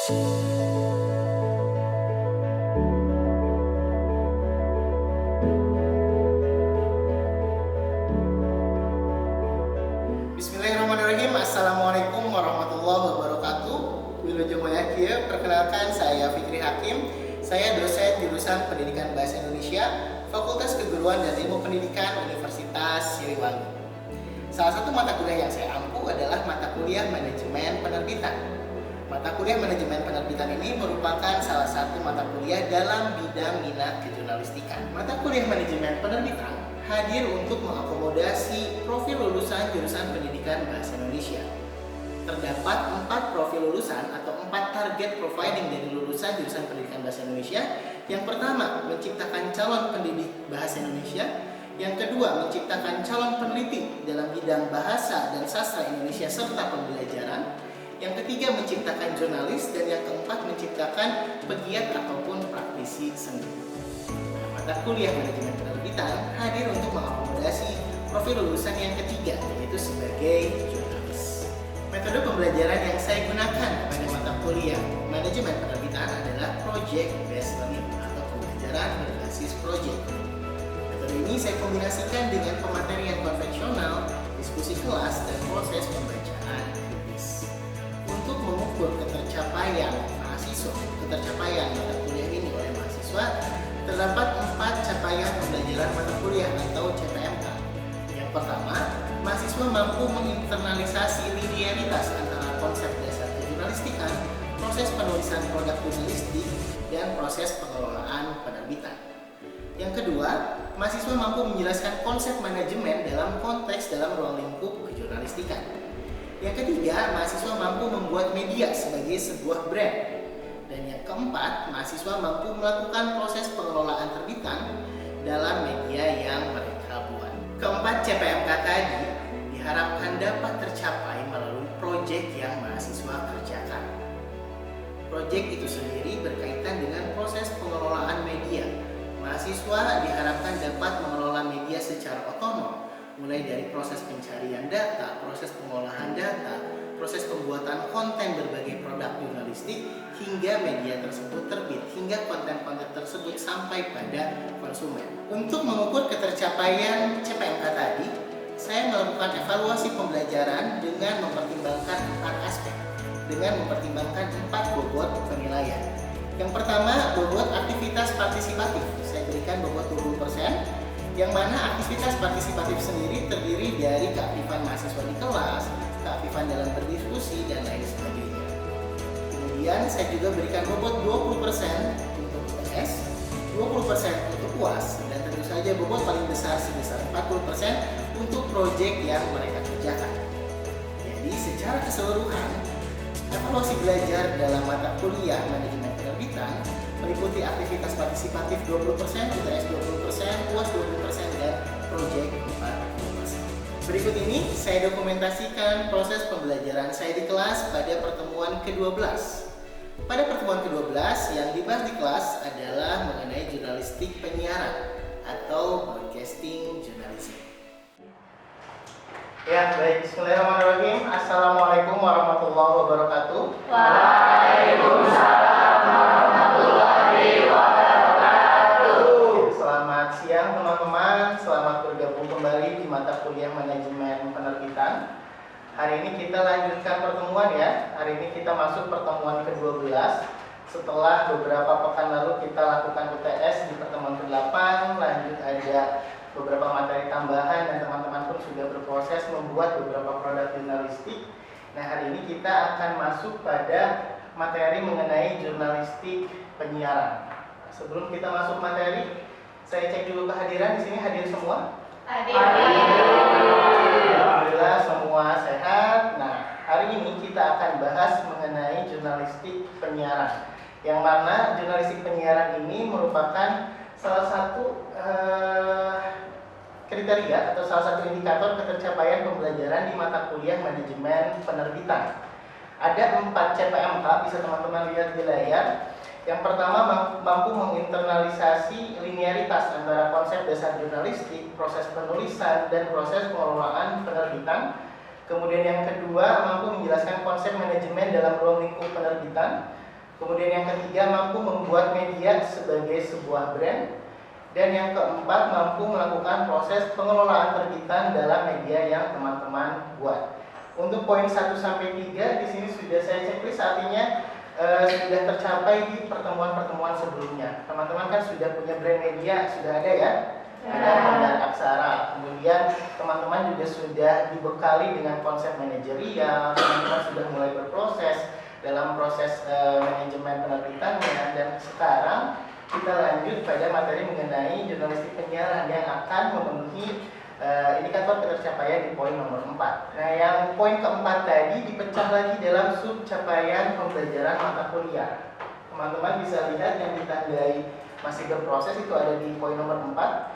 Bismillahirrahmanirrahim. Assalamualaikum warahmatullahi wabarakatuh. Wilujeng Mayakya, perkenalkan saya Fikri Hakim. Saya dosen jurusan Pendidikan Bahasa Indonesia, Fakultas Keguruan dan Ilmu Pendidikan Universitas Siliwangi. Salah satu mata kuliah yang saya ampu adalah mata kuliah Manajemen Penerbitan. Mata kuliah Manajemen Penerbitan ini merupakan salah satu mata kuliah dalam bidang minat kejurnalistikan. Mata kuliah Manajemen Penerbitan hadir untuk mengakomodasi profil lulusan jurusan Pendidikan Bahasa Indonesia. Terdapat 4 profil lulusan atau 4 target profiling dari lulusan jurusan Pendidikan Bahasa Indonesia. Yang pertama, menciptakan calon pendidik bahasa Indonesia. Yang kedua, menciptakan calon peneliti dalam bidang bahasa dan sastra Indonesia serta pembelajaran. Yang ketiga, menciptakan jurnalis. Dan yang keempat, menciptakan pegiat ataupun praktisi seni. Mata kuliah Manajemen Penerbitan hadir untuk mengakomodasi profil lulusan yang ketiga, yaitu sebagai jurnalis. Metode pembelajaran yang saya gunakan pada mata kuliah Manajemen Penerbitan adalah Project Based Learning atau pembelajaran berbasis project. Metode ini saya kombinasikan dengan pematerian konvensional, diskusi kelas, dan proses pembacaan kritis. Untuk mengukur ketercapaian mahasiswa, ketercapaian mata kuliah ini oleh mahasiswa, terdapat 4 capaian pembelajaran mata kuliah atau CPMK. Yang pertama, mahasiswa mampu menginternalisasi linearitas antara konsep dasar kejurnalistikan, proses penulisan produk jurnalistik, dan proses pengelolaan penerbitan. Yang kedua, mahasiswa mampu menjelaskan konsep manajemen dalam konteks dalam ruang lingkup kejurnalistikan. Yang ketiga, mahasiswa mampu membuat media sebagai sebuah brand. Dan yang keempat, mahasiswa mampu melakukan proses pengelolaan terbitan dalam media yang mereka buat. Keempat CPMK tadi diharapkan dapat tercapai melalui proyek yang mahasiswa kerjakan. Proyek itu sendiri berkaitan dengan proses pengelolaan media. Mahasiswa diharapkan dapat mengelola media secara otonom, mulai dari proses pencarian data, proses pengolahan data, proses pembuatan konten berbagai produk jurnalistik, hingga media tersebut terbit, hingga konten-konten tersebut sampai pada konsumen. Untuk mengukur ketercapaian CPMK tadi, saya melakukan evaluasi pembelajaran dengan mempertimbangkan 4 aspek, dengan mempertimbangkan 4 bobot penilaian. Yang pertama, bobot aktivitas partisipatif. Saya berikan bobot 20%, yang mana aktivitas partisipatif sendiri terdiri dari keaktifan mahasiswa di kelas, keaktifan dalam berdiskusi, dan lain sebagainya. Kemudian saya juga berikan bobot 20% untuk UTS, 20% untuk UAS, dan tentu saja bobot paling besar sebesar 40% untuk proyek yang mereka kerjakan. Jadi secara keseluruhan, evaluasi belajar dalam mata kuliah Manajemen Penerbitan meliputi aktivitas partisipatif 20%, UTS 20%, UAS 20%, dan proyek 40%. Berikut ini saya dokumentasikan proses pembelajaran saya di kelas pada pertemuan ke-12. Pada pertemuan ke-12 yang dibahas di kelas adalah mengenai jurnalistik penyiaran atau broadcasting journalism. Ya, baik. Bismillahirrahmanirrahim. Assalamualaikum warahmatullahi wabarakatuh. Waalaikumsalam warahmatullahi wabarakatuh. Selamat siang teman-teman. Selamat bergabung kembali di mata kuliah Manajemen Penerbitan. Hari ini kita lanjutkan pertemuan ya. Hari ini kita masuk pertemuan ke-12. Setelah beberapa pekan lalu kita lakukan UTS di pertemuan ke-8, lanjut ada beberapa materi tambahan dan teman-teman pun sudah berproses membuat beberapa produk jurnalistik. Nah, hari ini kita akan masuk pada materi mengenai jurnalistik penyiaran. Sebelum kita masuk materi, saya cek dulu kehadiran. Di sini hadir semua? Hadir. Alhamdulillah semua sehat. Nah, hari ini kita akan bahas mengenai jurnalistik penyiaran. Yang mana jurnalistik penyiaran ini merupakan salah satu kriteria atau salah satu indikator ketercapaian pembelajaran di mata kuliah Manajemen Penerbitan. Ada 4 CPMK, bisa teman-teman lihat di layar. Yang pertama, mampu menginternalisasi linearitas antara konsep dasar jurnalistik, proses penulisan, dan proses pengelolaan penerbitan. Kemudian yang kedua, mampu menjelaskan konsep manajemen dalam ruang lingkup penerbitan. Kemudian yang ketiga, mampu membuat media sebagai sebuah brand. Dan yang keempat, mampu melakukan proses pengelolaan terbitan dalam media yang teman-teman buat. Untuk poin 1 sampai 3 di sini sudah saya checklist, artinya sudah tercapai di pertemuan-pertemuan sebelumnya. Teman-teman kan sudah punya brand media, sudah ada ya? Ada Mandar Aksara. Kemudian teman-teman juga sudah dibekali dengan konsep manajerial, teman-teman sudah mulai berproses dalam proses manajemen penerbitannya. Dan sekarang kita lanjut pada materi mengenai jurnalistik penyiaran yang akan memenuhi indikator ketercapaian di poin nomor 4. Nah, yang poin keempat tadi dipecah lagi dalam sub capaian pembelajaran mata kuliah. Teman-teman bisa lihat yang ditandai masih berproses itu ada di poin nomor 4.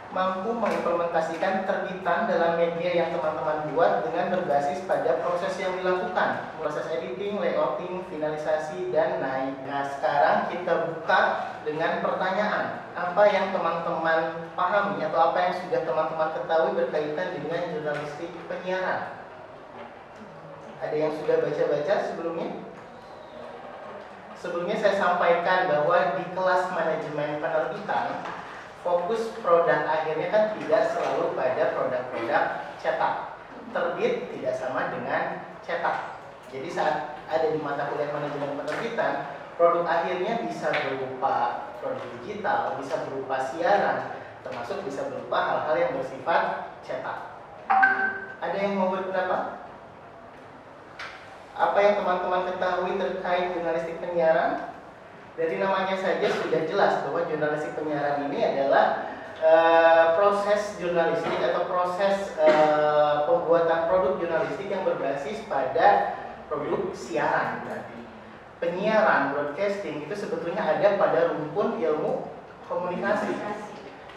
Mampu mengimplementasikan terbitan dalam media yang teman-teman buat dengan berbasis pada proses yang dilakukan, proses editing, layouting, finalisasi, dan naik. Nah, sekarang kita buka dengan pertanyaan, apa yang teman-teman pahami atau apa yang sudah teman-teman ketahui berkaitan dengan jurnalistik penyiaran? Ada yang sudah baca-baca sebelumnya? Sebelumnya saya sampaikan bahwa di kelas manajemen penerbitan, fokus produk akhirnya kan tidak selalu pada produk-produk cetak. Terbit tidak sama dengan cetak. Jadi saat ada di mata kuliah manajemen penerbitan, produk akhirnya bisa berupa produk digital, bisa berupa siaran, termasuk bisa berupa hal-hal yang bersifat cetak. Ada yang mau berpendapat? Apa yang teman-teman ketahui terkait jurnalistik penyiaran? Dari namanya saja sudah jelas bahwa jurnalistik penyiaran ini adalah proses jurnalistik atau proses pembuatan produk jurnalistik yang berbasis pada produk siaran. Berarti penyiaran, broadcasting itu sebetulnya ada pada rumpun ilmu komunikasi.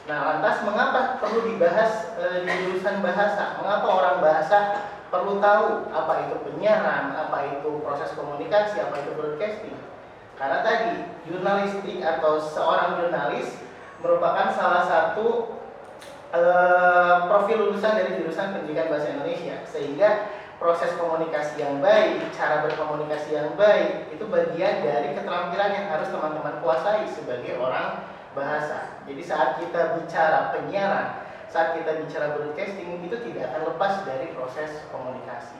Nah, lantas mengapa perlu dibahas di jurusan bahasa? Mengapa orang bahasa perlu tahu apa itu penyiaran, apa itu proses komunikasi, apa itu broadcasting? Karena tadi jurnalistik atau seorang jurnalis merupakan salah satu profil lulusan dari jurusan pendidikan bahasa Indonesia, sehingga proses komunikasi yang baik, cara berkomunikasi yang baik itu bagian dari keterampilan yang harus teman-teman kuasai sebagai orang bahasa. Jadi saat kita bicara penyiaran, saat kita bicara broadcasting, itu tidak akan lepas dari proses komunikasi.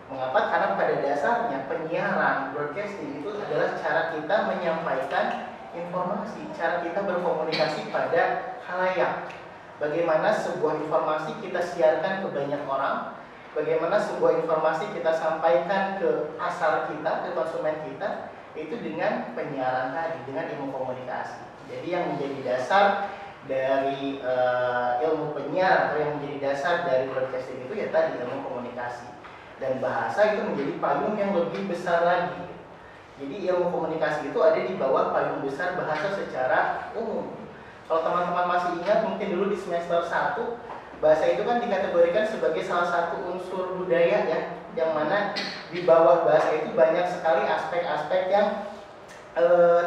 Mengapa? Karena pada dasarnya penyiaran, broadcasting itu adalah cara kita menyampaikan informasi, cara kita berkomunikasi pada khalayak. Bagaimana sebuah informasi kita siarkan ke banyak orang, bagaimana sebuah informasi kita sampaikan ke pasar kita, ke konsumen kita, itu dengan penyiaran tadi, dengan ilmu komunikasi. Jadi yang menjadi dasar dari ilmu penyiaran atau yang menjadi dasar dari broadcasting itu ya tadi ilmu komunikasi. Dan bahasa itu menjadi payung yang lebih besar lagi. Jadi ilmu komunikasi itu ada di bawah payung besar bahasa secara umum. Kalau teman-teman masih ingat, mungkin dulu di semester 1, bahasa itu kan dikategorikan sebagai salah satu unsur budaya ya, yang mana di bawah bahasa itu banyak sekali aspek-aspek yang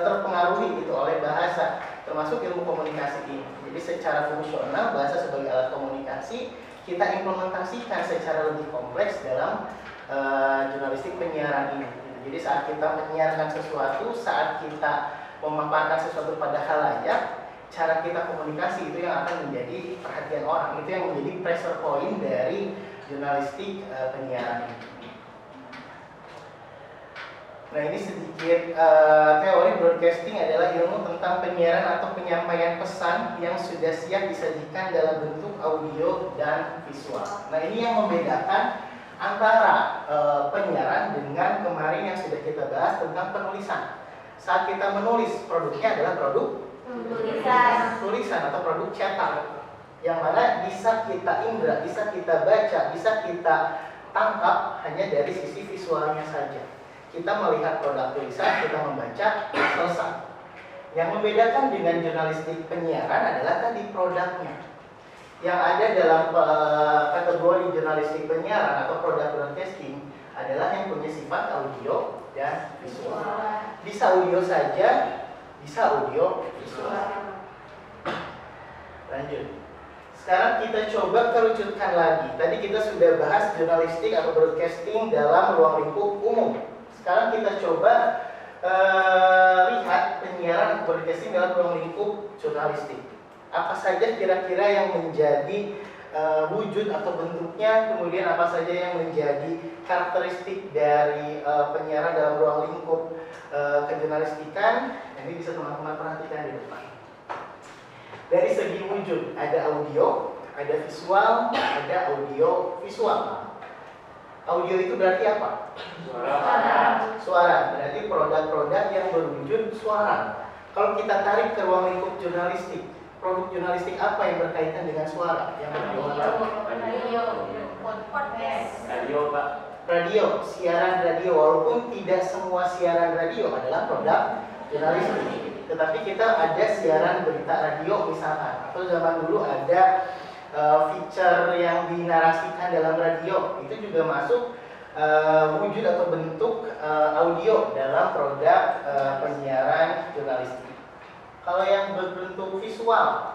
terpengaruhi gitu oleh bahasa, termasuk ilmu komunikasi ini. Jadi secara fungsional bahasa sebagai alat komunikasi kita implementasikan secara lebih kompleks dalam jurnalistik penyiaran ini. Jadi saat kita menyiarkan sesuatu, saat kita memaparkan sesuatu pada khalayak, cara kita komunikasi itu yang akan menjadi perhatian orang, itu yang menjadi pressure point dari jurnalistik penyiaran ini. Nah, ini sedikit teori broadcasting adalah ilmu tentang penyiaran atau penyampaian pesan yang sudah siap disajikan dalam bentuk audio dan visual. Nah, ini yang membedakan antara penyiaran dengan kemarin yang sudah kita bahas tentang penulisan. Saat kita menulis, produknya adalah produk tulisan atau produk cetak, yang mana bisa kita indra, bisa kita baca, bisa kita tangkap hanya dari sisi visualnya saja. Kita melihat produk tulisan, kita membaca, selesai. Yang membedakan dengan jurnalistik penyiaran adalah tadi produknya. Yang ada dalam kategori jurnalistik penyiaran atau produk broadcasting adalah yang punya sifat audio dan visual. Bisa audio saja, bisa audio visual. Lanjut. Sekarang kita coba kerucutkan lagi. Tadi kita sudah bahas jurnalistik atau broadcasting dalam ruang lingkup umum. Sekarang kita coba lihat penyiaran broadcasting dalam ruang lingkup jurnalistik. Apa saja kira-kira yang menjadi wujud atau bentuknya, kemudian apa saja yang menjadi karakteristik dari penyiaran dalam ruang lingkup kejurnalistikan. Ini bisa teman-teman perhatikan di depan. Dari segi wujud, ada audio, ada visual, ada audio visual. Audio itu berarti apa? Suara. Berarti produk-produk yang berwujud suara. Kalau kita tarik ke ruang lingkup jurnalistik, produk jurnalistik apa yang berkaitan dengan suara? Yang Radio, Pak. Radio, siaran radio. Walaupun tidak semua siaran radio adalah produk jurnalistik, tetapi kita ada siaran berita radio misalkan, atau zaman dulu ada feature yang dinarasikan dalam radio, itu juga masuk wujud atau bentuk audio dalam produk penyiaran jurnalistik. Kalau yang berbentuk visual,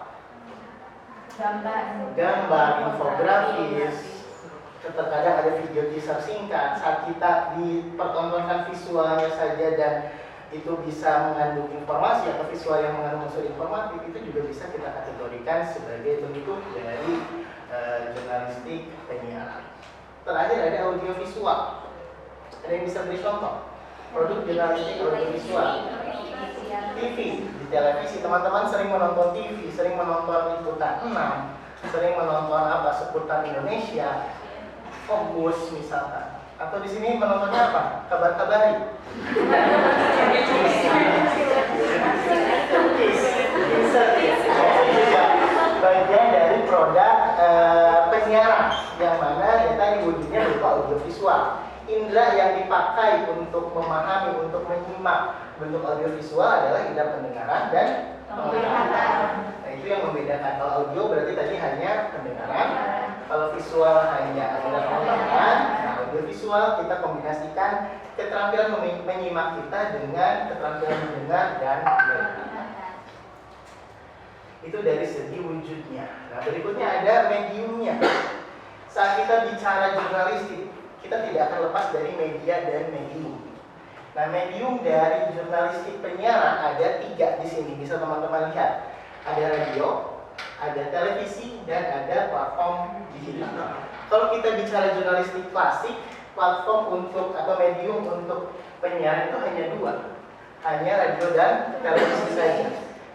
gambar, infografis, terkadang ada video teaser singkat. Saat kita dipertontonkan visualnya saja dan itu bisa mengandung informasi atau visual yang mengandung unsur informatif, itu juga bisa kita kategorikan sebagai bentuk dari jurnalistik penyiaran. Terakhir ada audio visual. Ada yang bisa beri contoh produk jurnalistik audio visual? TV. Di televisi teman-teman sering menonton TV, sering menonton Liputan 6, sering menonton apa, Seputar Indonesia, Fokus misalkan. Atau di sini menontonnya apa? Kabar-kabari. Bagian dari produk penyiaran yang mana ya tadi wujudnya berupa audiovisual. Indra yang dipakai untuk memahami, untuk menyimak bentuk audiovisual adalah indra pendengaran dan penglihatan. Nah, itu yang membedakan. Kalau audio berarti tadi hanya pendengaran, kalau visual hanya indra penglihatan. Nah, audiovisual kita kombinasikan keterampilan menyimak kita dengan keterampilan mendengar dan melihat. Itu dari segi wujudnya. Nah, berikutnya ada mediumnya. Saat kita bicara jurnalistik, kita tidak akan lepas dari media dan medium. Nah, medium dari jurnalistik penyiaran ada 3 di sini. Bisa teman-teman lihat. Ada radio, ada televisi, dan ada platform digital. Kalau kita bicara jurnalistik klasik, platform untuk atau medium untuk penyiaran itu hanya 2, hanya radio dan televisi saja.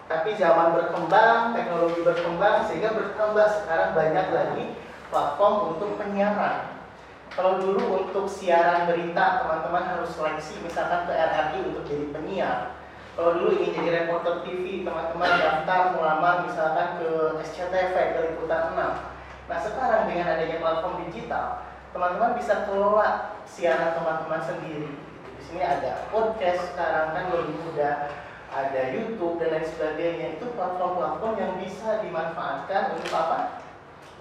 Tapi zaman berkembang, teknologi berkembang, sehingga bertambah sekarang banyak lagi platform untuk penyiaran. Kalau dulu untuk siaran berita teman-teman harus seleksi misalkan ke RRI untuk jadi penyiar. Kalau dulu ingin jadi reporter TV, teman-teman daftar melamar misalkan ke SCTV, ke Liputan 6. Nah, sekarang dengan adanya platform digital, teman-teman bisa kelola siaran teman-teman sendiri. Di sini ada podcast sekarang kan lebih mudah, ada YouTube dan lain sebagainya. Itu platform-platform yang bisa dimanfaatkan untuk apa?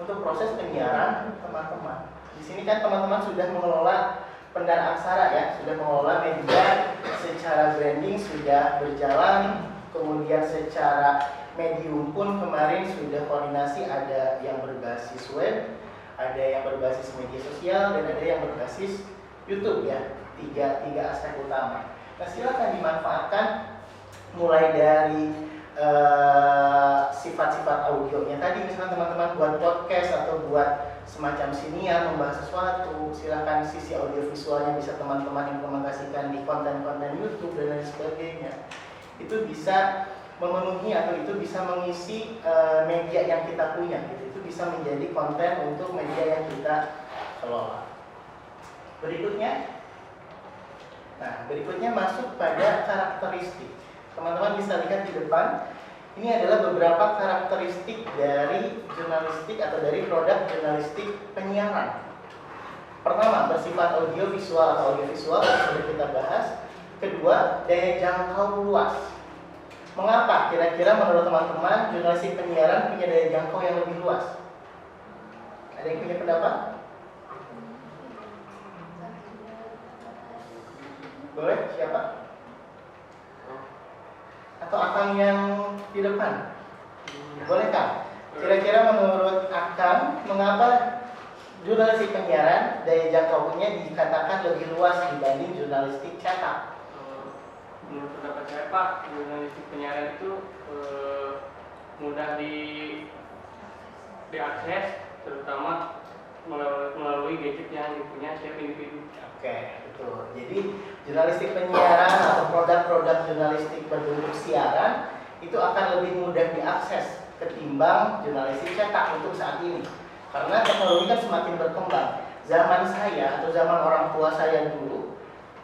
Untuk proses penyiaran teman-teman. Di sini kan teman-teman sudah mengelola Pendana Aksara ya, sudah mengelola media secara branding sudah berjalan, kemudian secara medium pun kemarin sudah koordinasi, ada yang berbasis web, ada yang berbasis media sosial, dan ada yang berbasis YouTube ya, tiga aspek utama. Nah, silakan dimanfaatkan mulai dari sifat-sifat audionya tadi, misalnya teman-teman buat podcast atau buat semacam siniar membahas sesuatu, silahkan sisi audiovisualnya bisa teman-teman implementasikan di konten-konten YouTube dan lain sebagainya. Itu bisa memenuhi atau itu bisa mengisi media yang kita punya gitu. Itu bisa menjadi konten untuk media yang kita kelola. Berikutnya masuk pada karakteristik. Teman-teman bisa lihat di depan, ini adalah beberapa karakteristik dari jurnalistik atau dari produk jurnalistik penyiaran. Pertama, bersifat audio visual atau audiovisual yang sudah kita bahas. Kedua, daya jangkau luas. Mengapa kira-kira menurut teman-teman jurnalistik penyiaran punya daya jangkau yang lebih luas? Ada yang punya pendapat? Boleh? Siapa? Atau Akang yang di depan? Boleh Kang? Kira-kira menurut Akang, mengapa jurnalistik penyiaran daya jangkaunya dikatakan lebih luas dibanding jurnalistik cetak? menurut pendapat saya Pak, jurnalistik penyiaran itu mudah diakses, terutama melalui gadget yang dipunya setiap individu. Oke, betul. Jadi jurnalistik penyiaran atau produk-produk jurnalistik berbentuk siaran itu akan lebih mudah diakses ketimbang jurnalistik cetak untuk saat ini. Karena teknologi kan semakin berkembang. Zaman saya atau zaman orang tua saya dulu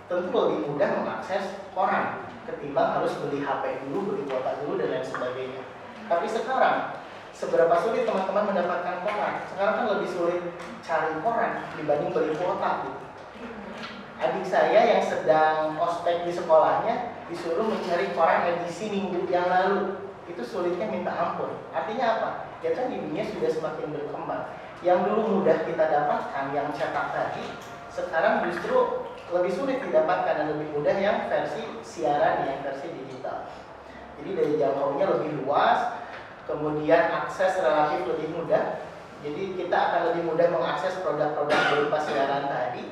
tentu lebih mudah mengakses koran ketimbang harus beli HP dulu, beli kuota dulu dan lain sebagainya. Tapi sekarang seberapa sulit teman-teman mendapatkan koran? Sekarang kan lebih sulit cari koran dibanding beli kuota gitu. Adik saya yang sedang ospek di sekolahnya disuruh mencari koran edisi minggu yang lalu. Itu sulitnya minta ampun. Artinya apa? Ya kan di dunia sudah semakin berkembang. Yang dulu mudah kita dapatkan, yang cetak tadi, sekarang justru lebih sulit didapatkan dan lebih mudah yang versi siaran, yang versi digital. Jadi dari jangkauannya lebih luas, kemudian akses relatif lebih mudah. Jadi kita akan lebih mudah mengakses produk-produk berupa siaran tadi.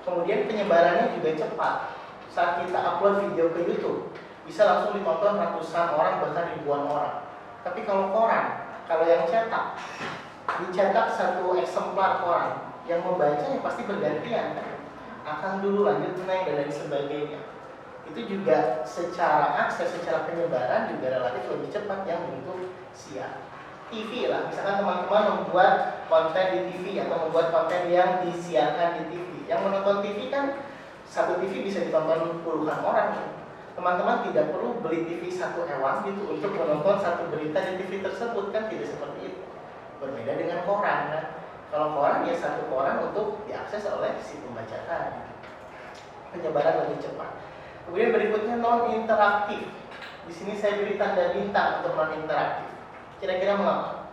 Kemudian penyebarannya juga cepat. Saat kita upload video ke YouTube, bisa langsung ditonton ratusan orang bahkan ribuan orang. Tapi kalau koran, kalau yang cetak, dicetak satu eksemplar koran, yang membacanya pasti bergantian kan? Akan dulu lanjut naik dan lain sebagainya. Itu juga secara akses, secara penyebaran juga relatif lebih cepat yang bentuk siar. TV lah, misalkan teman-teman membuat konten di TV atau membuat konten yang disiarkan di TV. Yang menonton TV kan satu TV bisa ditonton puluhan orang. Teman-teman tidak perlu beli TV satu ewang gitu untuk menonton satu berita di TV tersebut, kan tidak seperti itu. Berbeda dengan koran kan. Kalau koran ya satu koran untuk diakses oleh si pembaca tadi. Penyebaran lebih cepat. Kemudian berikutnya non interaktif. Di sini saya beri tanda bintang untuk non interaktif. Kira-kira mengapa?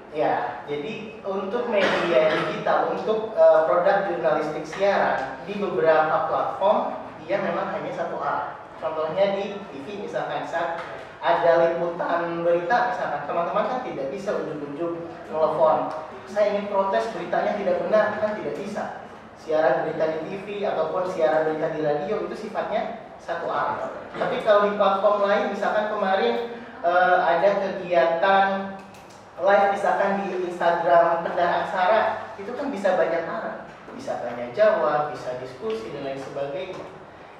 Ya, jadi untuk media digital, untuk produk jurnalistik siaran di beberapa platform dia memang hanya satu arah. Contohnya di TV misalkan saat ada liputan berita misalkan, teman-teman kan tidak bisa ujug-ujug telepon, saya ingin protes beritanya tidak benar, kan tidak bisa. Siaran berita di TV ataupun siaran berita di radio itu sifatnya satu arah. Tapi kalau di platform lain, misalkan kemarin ada kegiatan live misalkan di Instagram Pendar Aksara, itu kan bisa banyak arah, bisa tanya jawab, bisa diskusi dan lain sebagainya.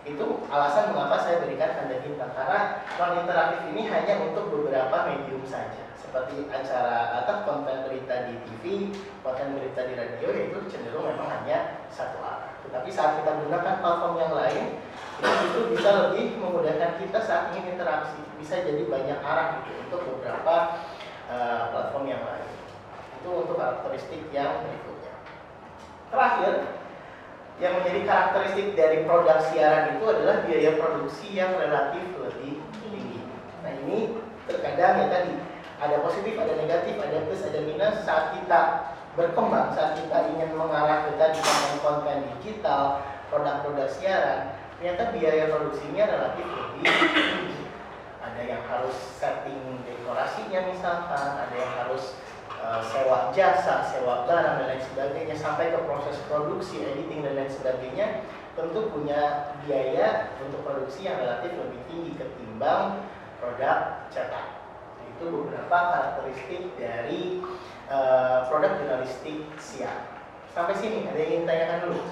Itu alasan mengapa saya berikan tanda bintang, karena non interaktif ini hanya untuk beberapa medium saja, seperti acara atau konten berita di TV, konten berita di radio, itu cenderung memang hanya satu arah. Tetapi saat kita gunakan platform yang lain, itu bisa lebih memudahkan kita saat ingin interaksi, bisa jadi banyak arah gitu untuk beberapa platform yang lain. Itu untuk karakteristik yang berikutnya. Terakhir, yang menjadi karakteristik dari produk siaran itu adalah biaya produksi yang relatif lebih tinggi. Nah ini terkadang ya tadi ada positif, ada negatif, ada plus, ada minus. Saat kita berkembang, saat kita ingin mengarah ke tadi konten digital, produk-produk siaran, ternyata biaya produksinya relatif lebih tinggi. Ada yang harus setting dekorasinya misalkan, ada yang harus sewa jasa, sewa barang dan lain sebagainya, sampai ke proses produksi, editing dan lain sebagainya, tentu punya biaya untuk produksi yang relatif lebih tinggi ketimbang produk cetak. Itu beberapa karakteristik dari produk jurnalistik siar. Sampai sini ada yang ingin tanyakan dulu?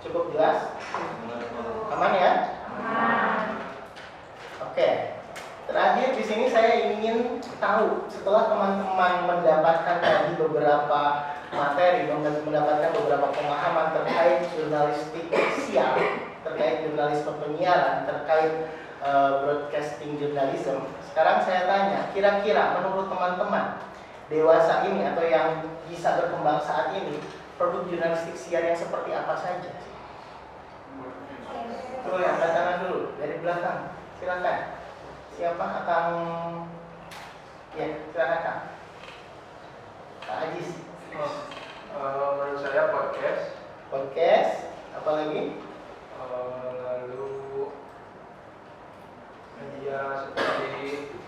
Cukup jelas? Aman ya? Oke. Terakhir di sini saya ingin tahu, setelah teman-teman mendapatkan tadi beberapa materi, mendapatkan beberapa pemahaman terkait jurnalistik siar, terkait jurnalisme penyiaran, terkait broadcasting journalism. Sekarang saya tanya, kira-kira menurut teman-teman dewasa ini atau yang bisa berkembang saat ini, produk jurnalistik siar yang seperti apa saja? Tuh yang angkat tangan dulu dari belakang, silakan. Siapa akan? Ya, silakan Kak. Kak Ajis. Menurut saya podcast. Podcast, apa lagi? Lalu media seperti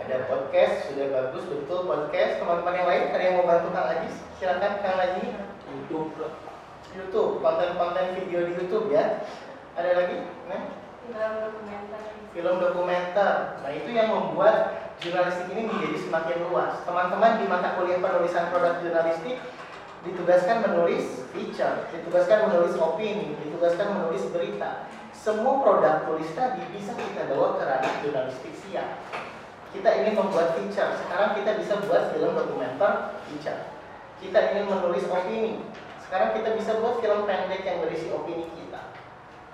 Ada podcast. podcast, sudah bagus betul podcast. Teman-teman yang lain ada yang mau bantu Kang Ajis? Silakan Kang Ajis. YouTube, konten-konten video di YouTube ya. Ada lagi? Nah? Film dokumenter. Nah, itu yang membuat jurnalistik ini menjadi semakin luas. Teman-teman di mata kuliah penulisan produk jurnalistik ditugaskan menulis feature, ditugaskan menulis opini, ditugaskan menulis berita. Semua produk tulis tadi bisa kita bawa ke ranah jurnalistik siap. Kita ingin membuat feature, sekarang kita bisa buat film dokumenter feature. Kita ingin menulis opini, sekarang kita bisa buat film pendek yang berisi opini kita.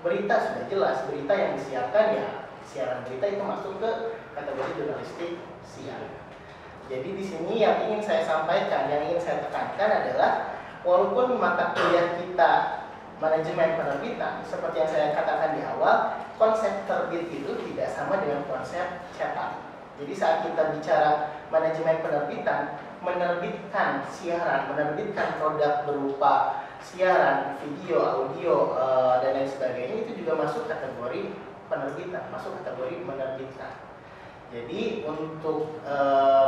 Berita sudah jelas, berita yang disiarkan ya siaran berita itu masuk ke kategori jurnalistik siar. Jadi di sini yang ingin saya sampaikan, yang ingin saya tekankan adalah walaupun mata kuliah kita manajemen penerbitan, seperti yang saya katakan di awal, konsep terbit itu tidak sama dengan konsep cetak. Jadi saat kita bicara manajemen penerbitan, menerbitkan siaran, menerbitkan produk berupa siaran, video, audio, dan lain sebagainya itu juga masuk kategori penerbitan, masuk kategori menerbitkan. Jadi untuk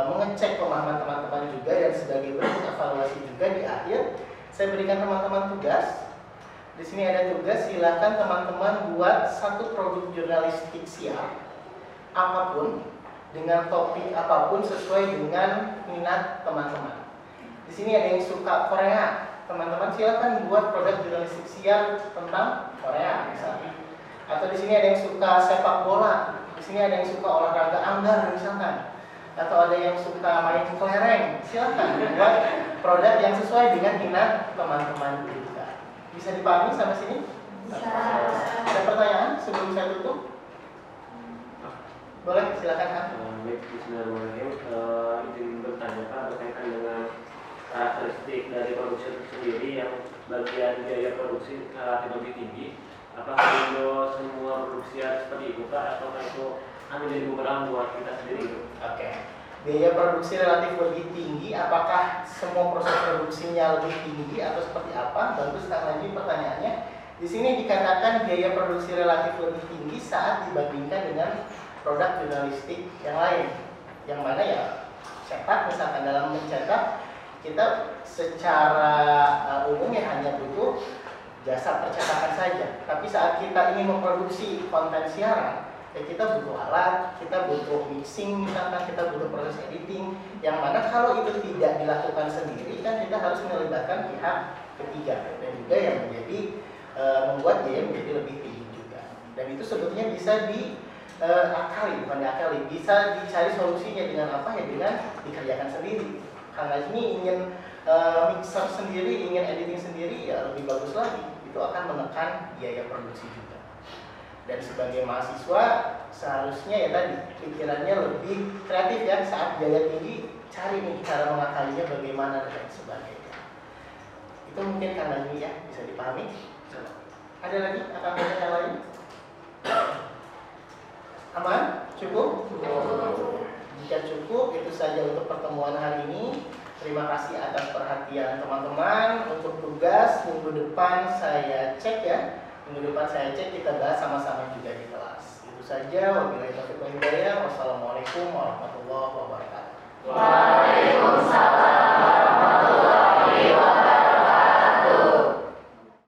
mengecek pemahaman teman-teman juga dan sebagai bentuk evaluasi juga di akhir, saya berikan teman-teman tugas. Di sini ada tugas, silakan teman-teman buat satu produk jurnalistik siar apapun dengan topik apapun sesuai dengan minat teman-teman. Di sini ada yang suka Korea, teman-teman silakan buat produk jurnalistik siar tentang Korea misalnya. Atau di sini ada yang suka sepak bola, di sini ada yang suka olahraga anggar misalkan. Atau ada yang suka main kelereng, silakan buat produk yang sesuai dengan minat teman-teman juga. Bisa dipahami sampai sini? Bisa. Ada pertanyaan sebelum saya tutup? Boleh, silakan Kak. Bismillahirrahmanirrahim. Izin bertanya Pak berkaitan dengan karakteristik dari produksi itu sendiri yang bagian biaya produksi relatif lebih tinggi. Apakah itu semua produksi seperti itu Pak atau itu menjadi bumerang buat kita sendiri? Oke. Biaya produksi relatif lebih tinggi, apakah semua proses produksinya lebih tinggi atau seperti apa? Bagus Kang lagi pertanyaannya. Di sini dikatakan biaya produksi relatif lebih tinggi saat dibandingkan dengan produk jurnalistik yang lain. Yang mana ya cetak, misalkan dalam mencetak kita secara umum ya hanya butuh jasa percetakan saja. Tapi saat kita ingin memproduksi konten siaran, ya kita butuh alat, kita butuh mixing, misalkan kita butuh proses editing, yang mana kalau itu tidak dilakukan sendiri kan kita harus melibatkan pihak ketiga dan juga yang menjadi membuat biaya menjadi lebih tinggi juga. Dan itu sebetulnya bisa diakali, bukan diakali, bisa dicari solusinya dengan apa ya, dengan dikerjakan sendiri. Karena ini ingin mixer sendiri, ingin editing sendiri ya lebih bagus lagi, itu akan menekan biaya produksi juga. Dan sebagai mahasiswa seharusnya ya tadi pikirannya lebih kreatif ya, saat biaya tinggi cari nih cara mengakalinya bagaimana dan lain sebagainya. Itu mungkin karena ini ya bisa dipahami. Ada lagi akan ada yang lain? Aman? Cukup? Jika cukup itu saja untuk pertemuan hari ini. Terima kasih atas perhatian teman-teman. Untuk tugas minggu depan saya cek ya. Minggu depan saya cek, kita bahas sama-sama juga di kelas. Itu saja. Wabillahi taufiq wal hidayah. Wassalamualaikum warahmatullahi wabarakatuh. Waalaikumsalam.